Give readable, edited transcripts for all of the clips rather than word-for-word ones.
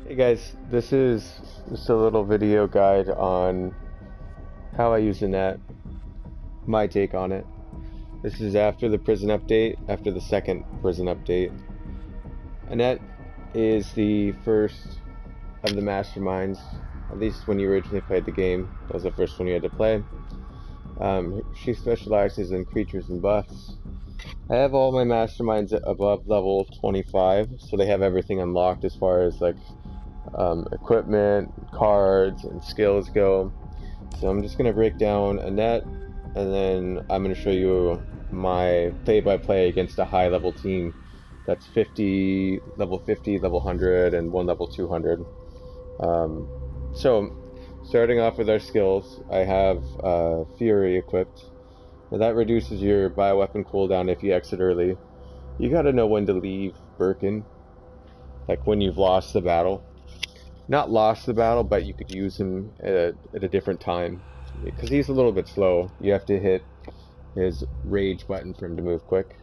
Hey guys, this is just a little video guide on how I use Annette, my take on it. This is after the prison update, after the second prison update. Annette is the first of the masterminds, at least when you originally played the game. That was the first one you had to play. She specializes in creatures and buffs. I have all my masterminds above level 25, so they have everything unlocked as far as like equipment, cards, and skills go. So I'm just going to break down Annette, and then I'm going to show you my play-by-play against a high-level team that's level 50, level 100, and one level 200. So starting off with our skills, I have Fury equipped. Now that reduces your bioweapon cooldown if you exit early. You gotta know when to leave Birkin, like when you've lost the battle. Not lost the battle, but you could use him at a different time, because he's a little bit slow. You have to hit his rage button for him to move quick.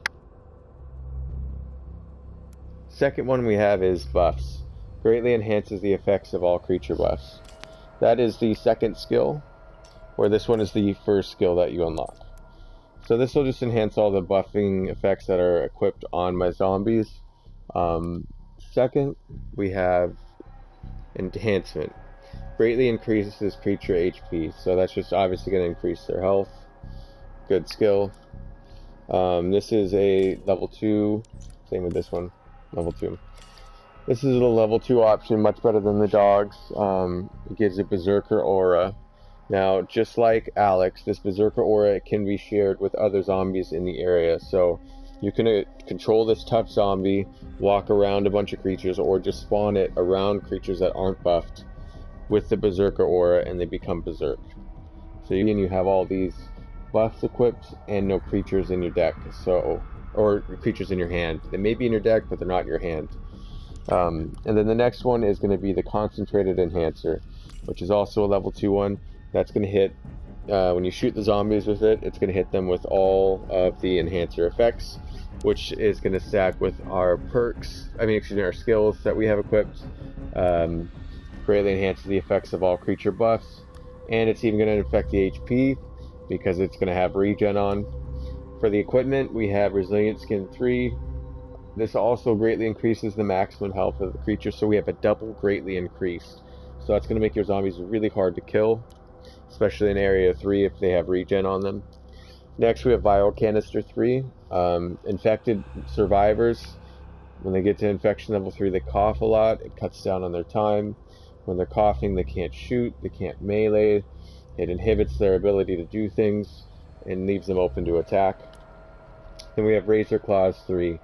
Second one we have is buffs. Greatly enhances the effects of all creature buffs. That is the second skill, where this one is the first skill that you unlock. So this will just enhance all the buffing effects that are equipped on my zombies. Second, we have enhancement. Greatly increases creature HP, so that's just obviously going to increase their health. Good skill. This is a level 2, same with this one, level 2. This is a level 2 option, much better than the dogs. It gives a Berserker aura. Now, just like Alex, this Berserker aura can be shared with other zombies in the area, so you can control this tough zombie, walk around a bunch of creatures, or just spawn it around creatures that aren't buffed with the Berserker aura, and they become berserk. So you have all these buffs equipped and no creatures in your deck, or creatures in your hand. They may be in your deck, but they're not in your hand. And then the next one is going to be the Concentrated Enhancer, which is also a level 2 one. That's going to hit, when you shoot the zombies with it, it's going to hit them with all of the enhancer effects, which is going to stack with our perks, our skills that we have equipped. Greatly enhances the effects of all creature buffs, and it's even going to affect the HP, because it's going to have regen on. For the equipment, we have Resilient Skin 3. This also greatly increases the maximum health of the creature, so we have a double greatly increased. So that's going to make your zombies really hard to kill, especially in Area 3 if they have regen on them. Next we have Vial Canister 3. Infected survivors, when they get to infection level 3, they cough a lot. It cuts down on their time. When they're coughing, they can't shoot, they can't melee. It inhibits their ability to do things and leaves them open to attack. Then we have Razor Claws 3.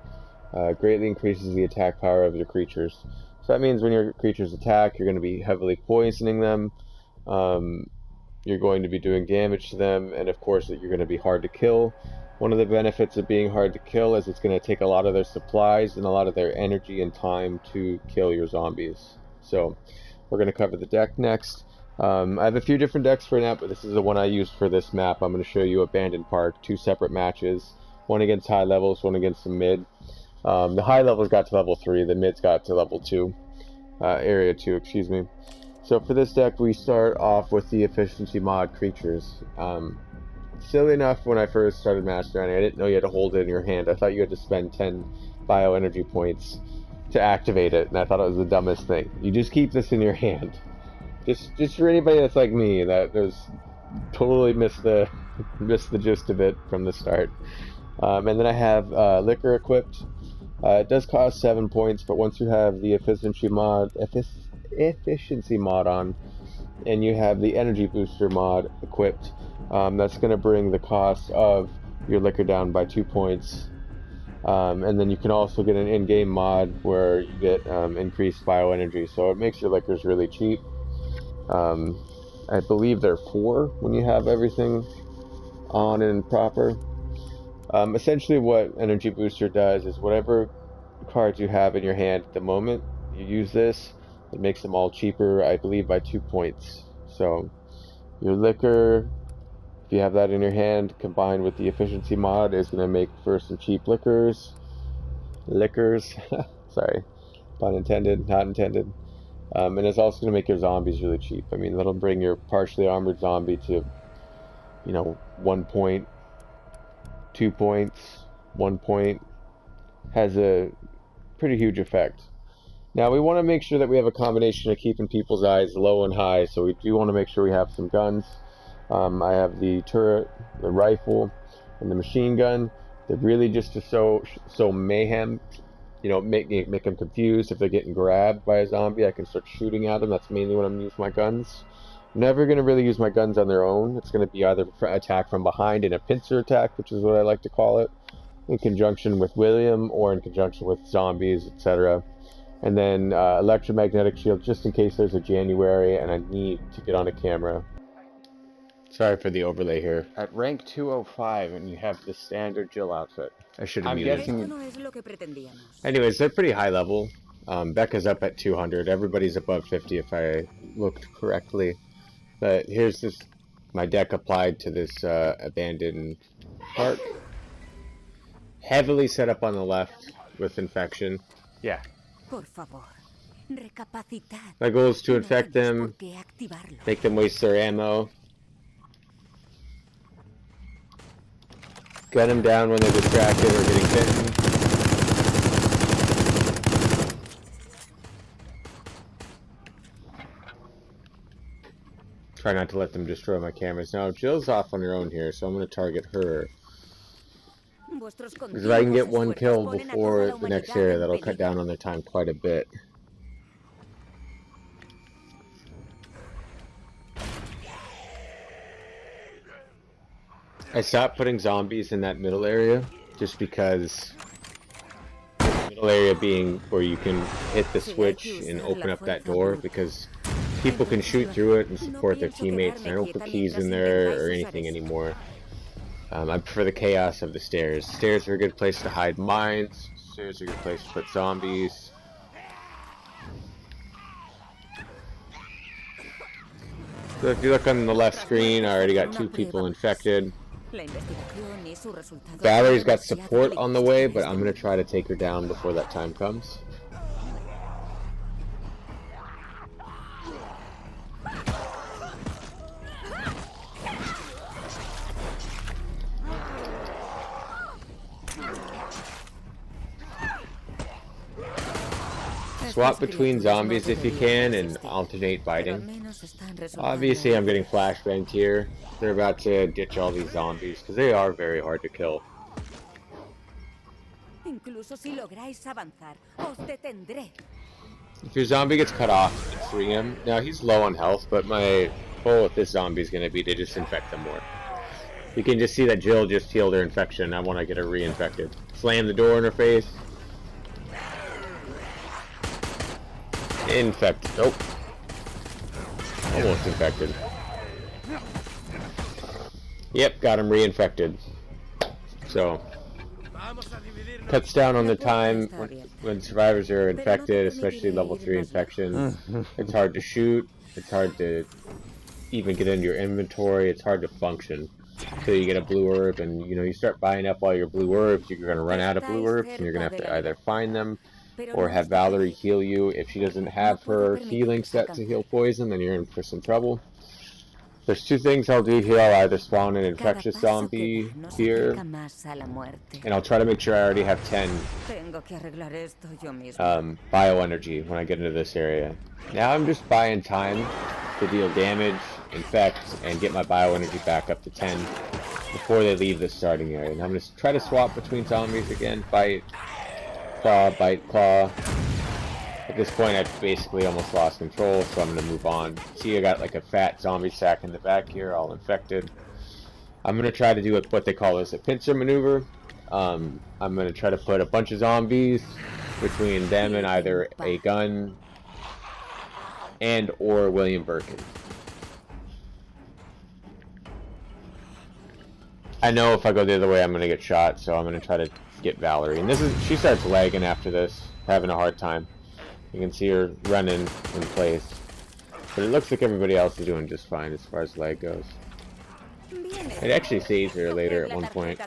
Greatly increases the attack power of your creatures. So that means when your creatures attack, you're going to be heavily poisoning them. You're going to be doing damage to them, and of course you're going to be hard to kill. One of the benefits of being hard to kill is it's going to take a lot of their supplies and a lot of their energy and time to kill your zombies. So we're going to cover the deck next. I have a few different decks for that, but this is the one I used for this map. I'm going to show you Abandoned Park, 2 separate matches, one against high levels, one against the mid. The high levels got to level 3, the mids got to level 2, area 2, excuse me. So for this deck, we start off with the efficiency mod creatures. Silly enough, when I first started mastering, I didn't know you had to hold it in your hand. I thought you had to spend 10 bioenergy points to activate it, and I thought it was the dumbest thing. You just keep this in your hand. Just for anybody that's like me, that there's totally missed the gist of it from the start. And then I have Liquor equipped. It does cost 7 points, but once you have the efficiency mod on, and you have the energy booster mod equipped, that's going to bring the cost of your liquor down by 2 points. And then you can also get an in-game mod where you get increased bioenergy, so it makes your liquors really cheap. I believe they're 4 when you have everything on and proper. Essentially what Energy Booster does is whatever cards you have in your hand at the moment, you use this. It makes them all cheaper, I believe, by 2 points. So your liquor, if you have that in your hand, combined with the efficiency mod, is going to make for some cheap liquors. Sorry, pun intended, not intended. And it's also going to make your zombies really cheap. I mean, that'll bring your partially armored zombie to, you know, 1 point, 2 points, 1 point. Has a pretty huge effect. Now, we want to make sure that we have a combination of keeping people's eyes low and high, so we do want to make sure we have some guns. I have the turret, the rifle, and the machine gun. They're really just to sow mayhem, you know, make them confused. If they're getting grabbed by a zombie, I can start shooting at them. That's mainly when I'm using my guns. I'm never going to really use my guns on their own. It's going to be either attack from behind in a pincer attack, which is what I like to call it, in conjunction with William or in conjunction with zombies, etc. And then electromagnetic shield, just in case there's a January and I need to get on a camera. Sorry for the overlay here. At rank 205, and you have the standard Jill outfit. I should have muted. Anyways, they're pretty high level. Becca's up at 200. Everybody's above 50 if I looked correctly. But here's this, my deck applied to this abandoned park. Heavily set up on the left with infection. Yeah. My goal is to infect them, make them waste their ammo, gun them down when they're distracted or getting bitten. Try not to let them destroy my cameras. Now, Jill's off on her own here, so I'm going to target her. Because if I can get one kill before the next area, that'll cut down on their time quite a bit. I stopped putting zombies in that middle area, just because the middle area being where you can hit the switch and open up that door, because people can shoot through it and support their teammates, and I don't put keys in there or anything anymore. I prefer the chaos of the stairs. Stairs are a good place to hide mines. Stairs are a good place to put zombies. So if you look on the left screen, I already got 2 people infected. Valerie's got support on the way, but I'm going to try to take her down before that time comes. Swap between zombies if you can and alternate biting. Obviously I'm getting flashbanged here. They're about to ditch all these zombies because they are very hard to kill. If your zombie gets cut off, free him. Now he's low on health, but my goal with this zombie is going to be to just infect them more. You can just see that Jill just healed her infection. I want to get her reinfected. Slam the door in her face. Infected. Nope. Almost infected. Yep, got him reinfected. So, cuts down on the time when survivors are infected, especially level 3 infection. It's hard to shoot. It's hard to even get into your inventory. It's hard to function. So you get a blue herb, and you know, you start buying up all your blue herbs. You're going to run out of blue herbs, and you're going to have to either find them or have Valerie heal you. If she doesn't have her healing set to heal poison, then you're in for some trouble. There's 2 things I'll do here. I'll either spawn an infectious zombie here, and I'll try to make sure I already have 10 bioenergy when I get into this area. Now I'm just buying time to deal damage, infect, and get my bioenergy back up to 10 before they leave the starting area. And I'm going to try to swap between zombies again. Bite, claw, bite, claw. At this point, I've basically almost lost control, so I'm going to move on. See, I got like a fat zombie sack in the back here, all infected. I'm going to try to do what they call this a pincer maneuver. I'm going to try to put a bunch of zombies between them and either a gun and or William Birkin. I know if I go the other way, I'm going to get shot, so I'm going to try to get Valerie. And she starts lagging after this, having a hard time. You can see her running in place. But it looks like everybody else is doing just fine as far as lag goes. It actually saves her later at one point.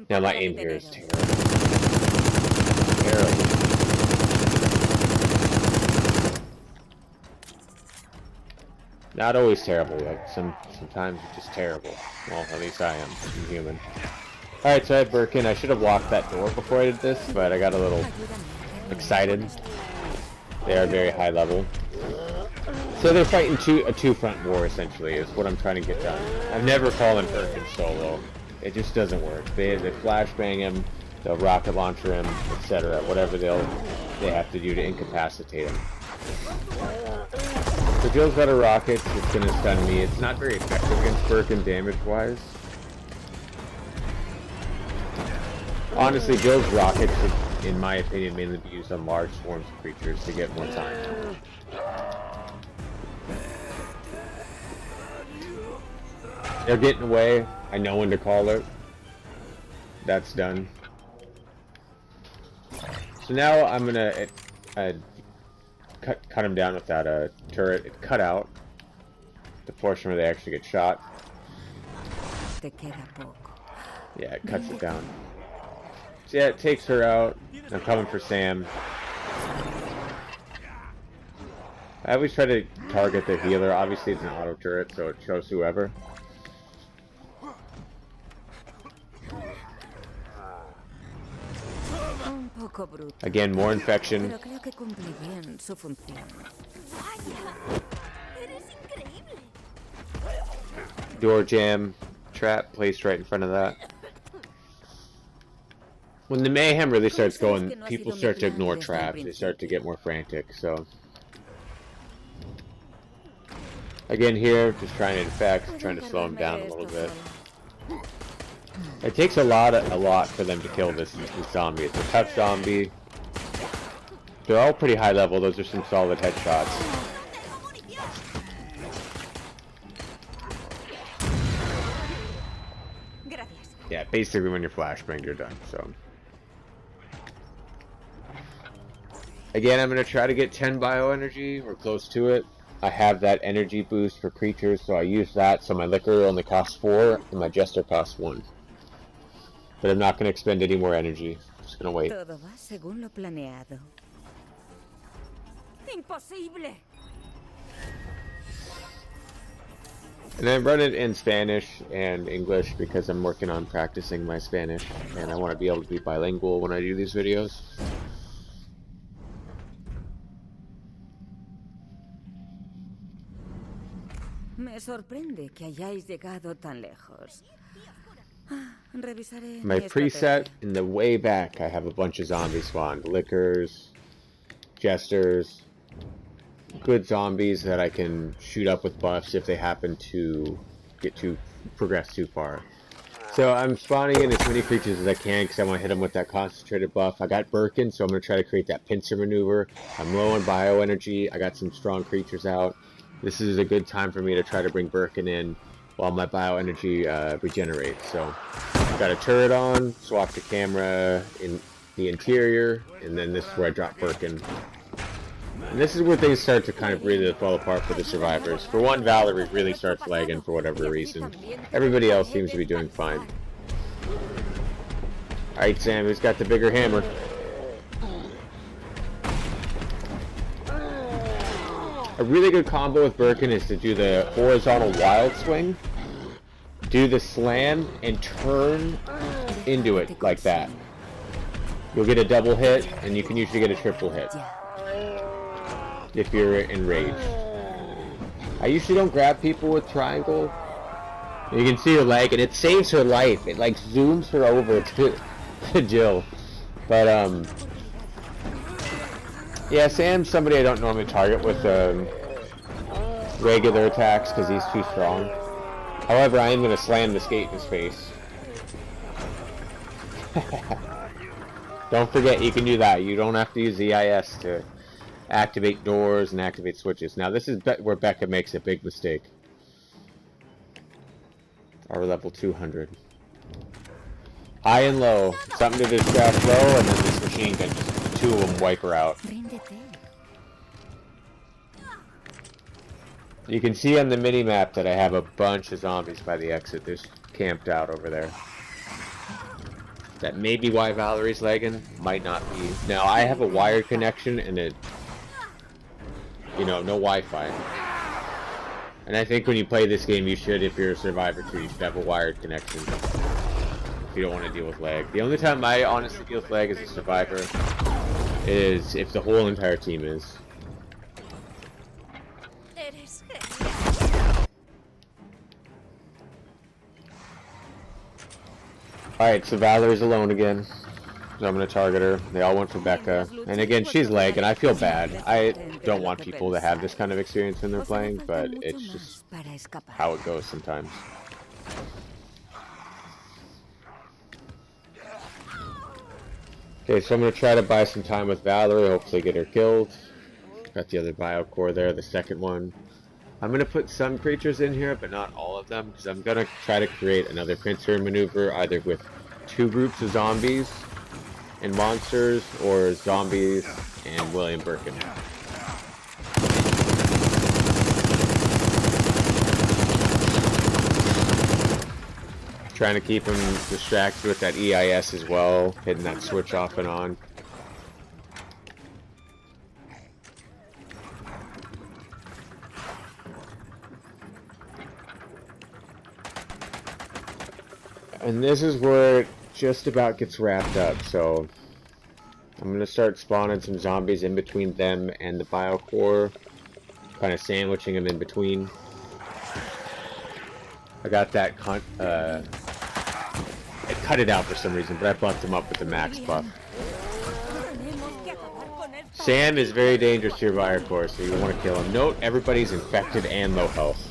Now my aim here is terrible. Terrible. Not always terrible, like sometimes it's just terrible. Well, at least I am. I'm human. Alright, so I have Birkin. I should have locked that door before I did this, but I got a little excited. They are very high level. So they're fighting a two-front war, essentially, is what I'm trying to get done. I've never fallen Birkin solo. It just doesn't work. They flashbang him, they'll rocket launcher him, etc. Whatever they have to do to incapacitate him. So Jill's got a rocket, it's going to stun me. It's not very effective against Birkin damage-wise. Honestly, Jill's rocket should, in my opinion, mainly be used on large swarms of creatures to get more time. They're getting away. I know when to call it. That's done. So now I'm gonna cut them down with that turret. It cut out the portion where they actually get shot. Yeah, it cuts it down. So yeah, it takes her out. I'm coming for Sam. I always try to target the healer. Obviously it's an auto turret, so it shows whoever. Again, more infection. Door jam. Trap placed right in front of that. When the mayhem really starts going, people start to ignore traps. They start to get more frantic, so... Again here, just trying to infect, trying to slow them down a little bit. It takes a lot for them to kill this zombie. It's a tough zombie. They're all pretty high level. Those are some solid headshots. Yeah, basically when you're flashbanged, you're done, so... Again, I'm going to try to get 10 bioenergy, or close to it. I have that energy boost for creatures, so I use that, so my liquor only costs 4, and my jester costs 1. But I'm not going to expend any more energy. I'm just going to wait. Todo va según lo planeado. Imposible. And I run it in Spanish and English because I'm working on practicing my Spanish, and I want to be able to be bilingual when I do these videos. Me sorprende que hayáis llegado tan lejos. Revisaré My preset in the way back, I have a bunch of zombies spawned. Lickers, jesters, good zombies that I can shoot up with buffs if they happen to progress too far. So I'm spawning in as many creatures as I can because I want to hit them with that concentrated buff. I got Birkin, so I'm going to try to create that pincer maneuver. I'm low on bioenergy. I got some strong creatures out. This is a good time for me to try to bring Birkin in while my bioenergy regenerates. So I've got a turret on, swap the camera in the interior, and then this is where I drop Birkin. And this is where things start to kind of really fall apart for the survivors. For one, Valerie really starts lagging for whatever reason. Everybody else seems to be doing fine. Alright, Sam, who's got the bigger hammer? A really good combo with Birkin is to do the horizontal wild swing, do the slam, and turn into it like that. You'll get a double hit, and you can usually get a triple hit if you're enraged. I usually don't grab people with triangle. You can see her leg, and it saves her life. It like zooms her over to Jill. But yeah, Sam's somebody I don't normally target with regular attacks because he's too strong. However, I am going to slam the skate in his face. Don't forget, you can do that. You don't have to use EIS to activate doors and activate switches. Now, this is where Becca makes a big mistake. Our level 200. High and low. Something to distract low, and then this machine gun just... 2 of them wipe her out. You can see on the mini-map that I have a bunch of zombies by the exit. They're camped out over there. That may be why Valerie's lagging. Might not be. Now, I have a wired connection and it... You know, no Wi-Fi. And I think when you play this game, you should, if you're a survivor too, you should have a wired connection. If you don't want to deal with lag. The only time I honestly deal with lag as a survivor is if the whole entire team is. Alright, so Valerie's alone again. So I'm going to target her. They all went for Becca. And again, she's lag, and I feel bad. I don't want people to have this kind of experience when they're playing, but it's just how it goes sometimes. Okay, so I'm going to try to buy some time with Valerie, hopefully get her killed. Got the other biocore there, the second one. I'm going to put some creatures in here, but not all of them, because I'm going to try to create another pincer maneuver, either with 2 groups of zombies and monsters, or zombies and William Birkin. Trying to keep him distracted with that EIS as well, hitting that switch off and on. And this is where it just about gets wrapped up, so I'm going to start spawning some zombies in between them and the biocore, kind of sandwiching them in between. I got that I cut it out for some reason, but I buffed him up with the max buff. Sam is very dangerous to your biocore, so you want to kill him. Note, everybody's infected and low health.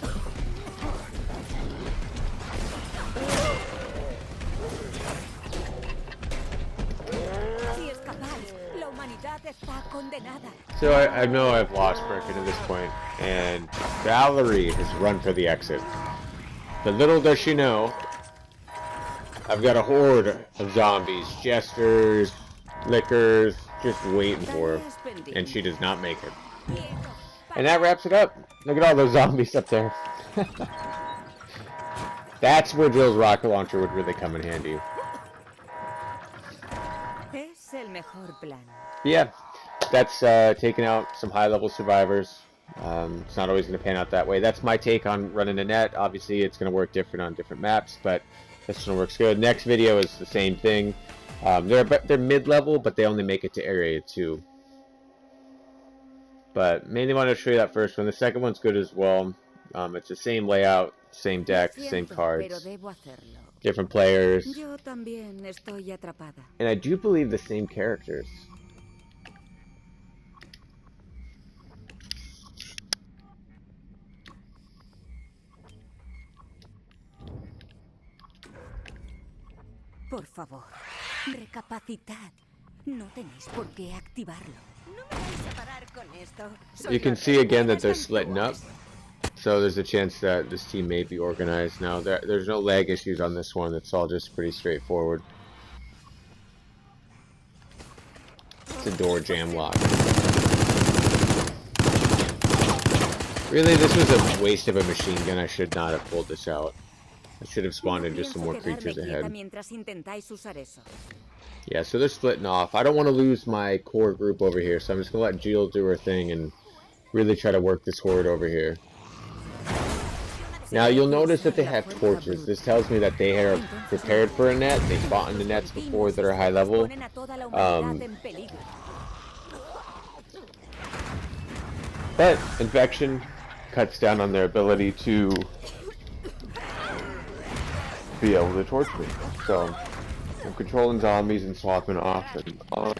So I know I've lost Birkin at this point, and Valerie has run for the exit. But little does she know, I've got a horde of zombies, jesters, lickers, just waiting for her, and she does not make it. And that wraps it up. Look at all those zombies up there. That's where Jill's rocket launcher would really come in handy. Yeah, that's taking out some high-level survivors. It's not always going to pan out that way. That's my take on running Annette. Obviously, it's going to work different on different maps, but this one works good. Next video is the same thing. They're mid-level, but they only make it to Area 2. But mainly want to show you that first one. The second one's good as well. It's the same layout, same deck, same cards, different players, and I do believe the same characters. Por favor, recapacitad. No tenéis por qué activarlo. No me vais a parar con esto. You can see again that they're splitting up. So there's a chance that this team may be organized now. There's no lag issues on this one. It's all just pretty straightforward. It's a door jam lock. Really, this was a waste of a machine gun. I should not have pulled this out. I should have spawned in just some more creatures ahead. Yeah, so they're splitting off. I don't want to lose my core group over here, so I'm just going to let Jill do her thing and really try to work this horde over here. Now, you'll notice that they have torches. This tells me that they are prepared for Annette. They fought in the nets before that are high level. But infection cuts down on their ability to be able to torch me. So I'm controlling zombies and swapping off and on.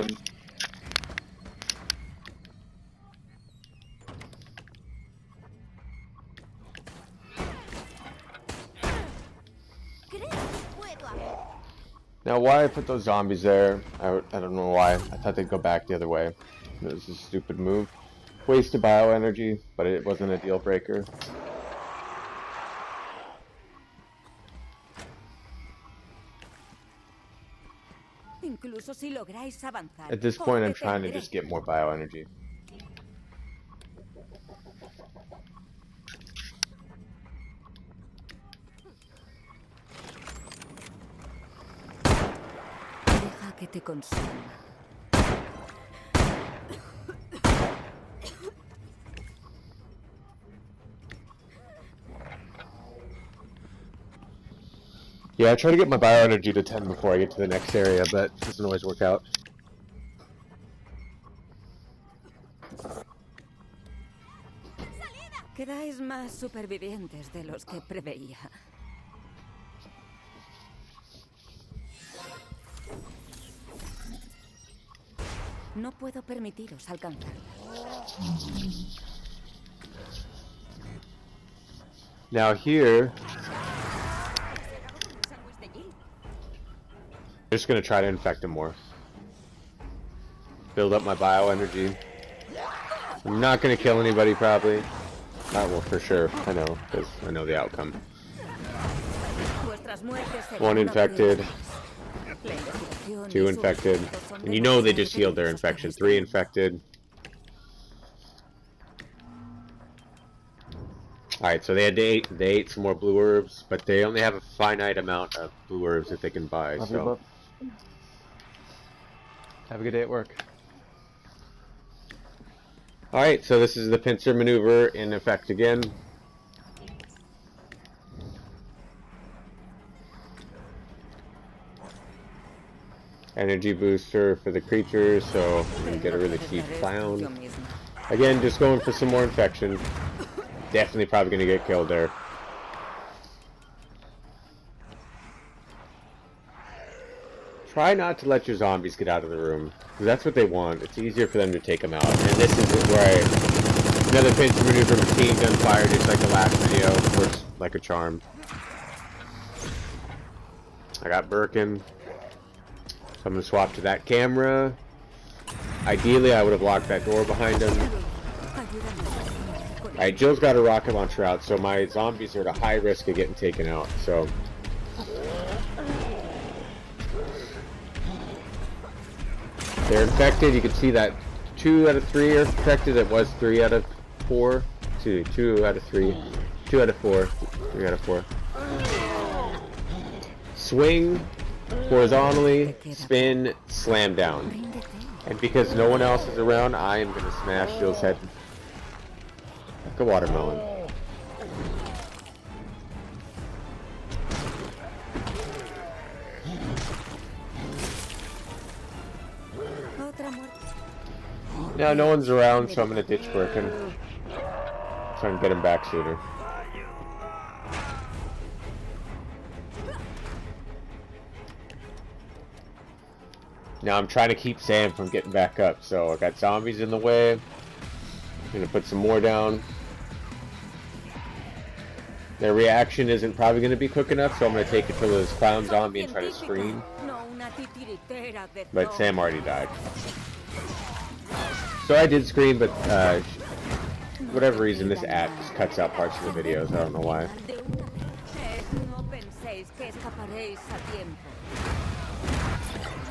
Now, why I put those zombies there, I don't know why. I thought they'd go back the other way. It was a stupid move. Wasted bioenergy, but it wasn't a deal breaker. At this point, I'm trying to just get more bioenergy. Deja que te consuma. Yeah, I try to get my bioenergy to 10 before I get to the next area, but it doesn't always work out. Quedáis más supervivientes de los que preveía. No puedo permitiros alcanzarla. Now here, I'm just gonna try to infect him more. Build up my bioenergy. I'm not gonna kill anybody probably. Well, for sure, I know, because I know the outcome. One infected. 2 infected. And you know they just healed their infection. 3 infected. Alright, so they ate some more blue herbs, but they only have a finite amount of blue herbs that they can buy, so... Have a good day at work. Alright, so this is the pincer maneuver in effect again. Energy booster for the creatures, so we can get a really cheap clown. Again, just going for some more infection. Definitely probably going to get killed there. Try not to let your zombies get out of the room, because that's what they want. It's easier for them to take them out. And this is where another pincer maneuver, machine gun fire, just like the last video. Works like a charm. I got Birkin. So I'm going to swap to that camera. Ideally, I would have locked that door behind him. Alright, Jill's got a rocket launcher out, so my zombies are at a high risk of getting taken out, so... They're infected. You can see that 2 out of 3 are infected. It was 3 out of 4. 2 out of 3. 2 out of 4. 3 out of 4. Swing, horizontally, spin, slam down. And because no one else is around, I am going to smash Jill's head like a watermelon. Now no one's around, so I'm going to ditch Birkin. Try and get him back sooner. Now I'm trying to keep Sam from getting back up, so I got zombies in the way. I'm going to put some more down. Their reaction isn't probably going to be quick enough, so I'm going to take it to this clown zombie and try to scream. But Sam already died. So I did scream, but whatever reason, this app just cuts out parts of the videos. I don't know why.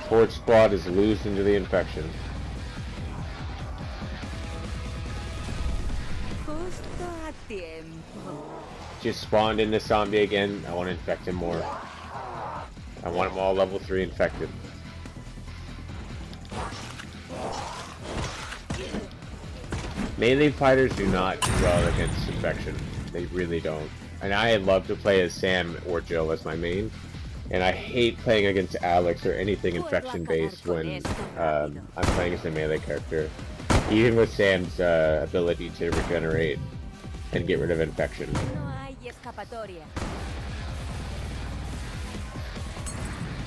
Horde squad is loose into the infection. Just spawned in this zombie again. I want to infect him more. I want them all level 3 infected. Melee fighters do not do well against infection. They really don't. And I love to play as Sam or Jill as my main. And I hate playing against Alex or anything infection based when I'm playing as a melee character. Even with Sam's ability to regenerate and get rid of infection.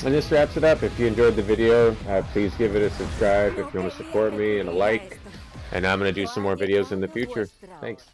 And this wraps it up. If you enjoyed the video, please give it a subscribe if you want to support me, and a like. And I'm going to do some more videos in the future. Thanks.